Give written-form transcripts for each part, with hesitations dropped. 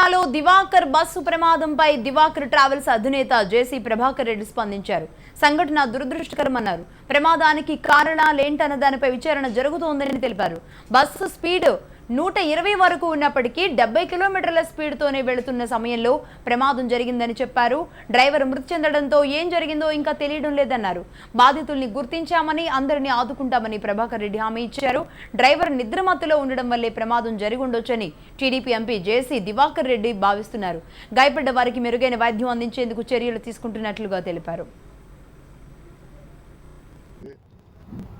జిల్లాలో దివాకర్ బస్సు ప్రమాదంపై దివాకర్ ట్రావెల్స్ అధినేత జేసీ ప్రభాకర్ రెడ్డి స్పందించారు. సంఘటన దురదృష్టకరమన్నారు. ప్రమాదానికి కారణాలేంటన్న దానిపై విచారణ జరుగుతోందని తెలిపారు. బస్సు స్పీడ్ 120 వరకు ఉన్నప్పటికీ 70 కిలోమీటర్ల స్పీడ్తోనే వెళుతున్న సమయంలో ప్రమాదం జరిగిందని చెప్పారు. డ్రైవర్ మృతి చెందడంతో ఏం జరిగిందో ఇంకా తెలియడం లేదన్నారు. బాధితుల్ని గుర్తించామని అందరినీ ఆదుకుంటామని ప్రభాకర్ రెడ్డి హామీ ఇచ్చారు. డ్రైవర్ నిద్రమత్తులో ఉండడం వల్లే ప్రమాదం జరిగుండొచ్చని TDP MP JC Diwakar Reddy భావిస్తున్నారు. గాయపడ్డ వారికి మెరుగైన వైద్యం అందించేందుకు చర్యలు తీసుకుంటున్నట్లుగా తెలిపారు.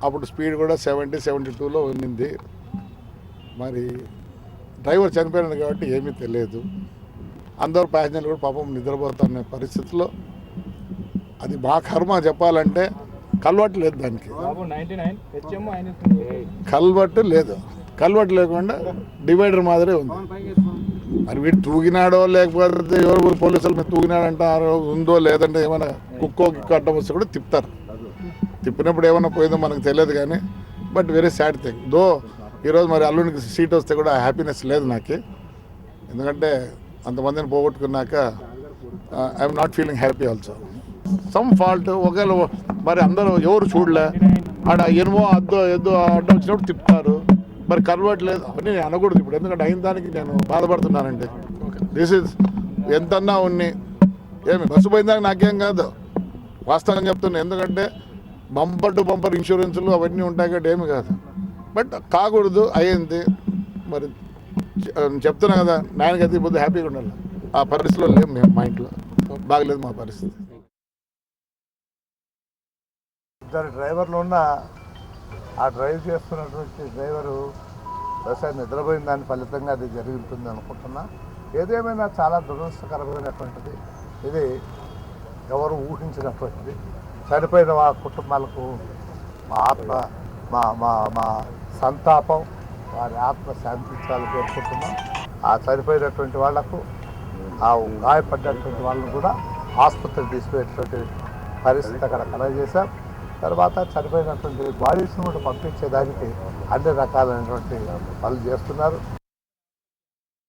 అప్పుడు స్పీడ్ కూడా 70-72లో ఉన్నింది. మరి డ్రైవర్ చనిపోయినాడు కాబట్టి ఏమీ తెలియదు. అందరూ ప్యాసింజర్లు కూడా పాపం నిద్రపోతున్న పరిస్థితిలో అది మా కర్మ చెప్పాలంటే. కల్వట్టు లేదు, దానికి కల్వట్టు లేదు. కల్వట్టు లేకుండా డివైడర్ మాదిరే ఉంది. మరి వీడు తూగినాడో లేకపోతే ఎవరు పోలీసులు మీరు తూగినాడంటారో ఉందో లేదంటే ఏమైనా కుక్కో గిక్కో అడ్డం వస్తే కూడా తిప్పుతారు. తిప్పినప్పుడు ఏమైనా పోయిందో మనకు తెలియదు కానీ బట్ వెరీ సాడ్ థింగ్. దో ఈరోజు మరి అల్లునికి సీట్ వస్తే కూడా హ్యాపీనెస్ లేదు నాకు. ఎందుకంటే అంతమందిని పోగొట్టుకున్నాక I'm not feeling happy also. Some fault ఒకవేళ మరి అందరూ ఎవరు చూడలే, ఆడ ఎనుమో అద్దో ఎద్దో అడ్డం వచ్చినప్పుడు తిప్పుతారు. మరి కన్వర్ట్ లేదు అని నేను అనకూడదు ఇప్పుడు, ఎందుకంటే అయిన దానికి నేను బాధపడుతున్నానండి. దిస్ ఇస్ ఎంతన్నా ఉన్ని ఏమి బస్సు పోయిందాక నాకేం కాదు, వాస్తవంగా చెప్తున్నా. ఎందుకంటే బంపర్ టు బంపర్ ఇన్సూరెన్స్లు అవన్నీ ఉంటాయి కాబట్టి ఏమి కాదు. బట్ కాకూడదు, అయ్యింది. మరి చెప్తున్నా కదా, నాయనకైతే ఇప్పుడు హ్యాపీగా ఉండాలి. ఆ పరిస్థితిలో లేము మేము, మా ఇంట్లో బాగలేదు మా పరిస్థితి. ఇద్దరు డ్రైవర్లు ఉన్న ఆ డ్రైవ్ చేస్తున్నటువంటి డ్రైవరు బహుశా నిద్రపోయిన దాని ఫలితంగా అది జరిగి ఉంటుంది అనుకుంటున్నా. ఏదేమైనా చాలా దురదృష్టకరమైనటువంటిది. ఇది ఎవరు ఊహించినటువంటిది. చనిపోయిన మా కుటుంబాలకు మా ఆత్మ మా మా మా సంతాపం, వారి ఆత్మ శాంతించాలని కోరుకుంటున్నాం. ఆ చనిపోయినటువంటి వాళ్లకు, ఆ గాయపడ్డటువంటి వాళ్ళను కూడా ఆసుపత్రికి తీసుకునేటువంటి పరిస్థితి అక్కడ కలగజేశాం. తర్వాత చనిపోయినటువంటి బాడీస్ను కూడా పంపించేదానికి అన్ని రకాలైనటువంటి పనులు చేస్తున్నారు.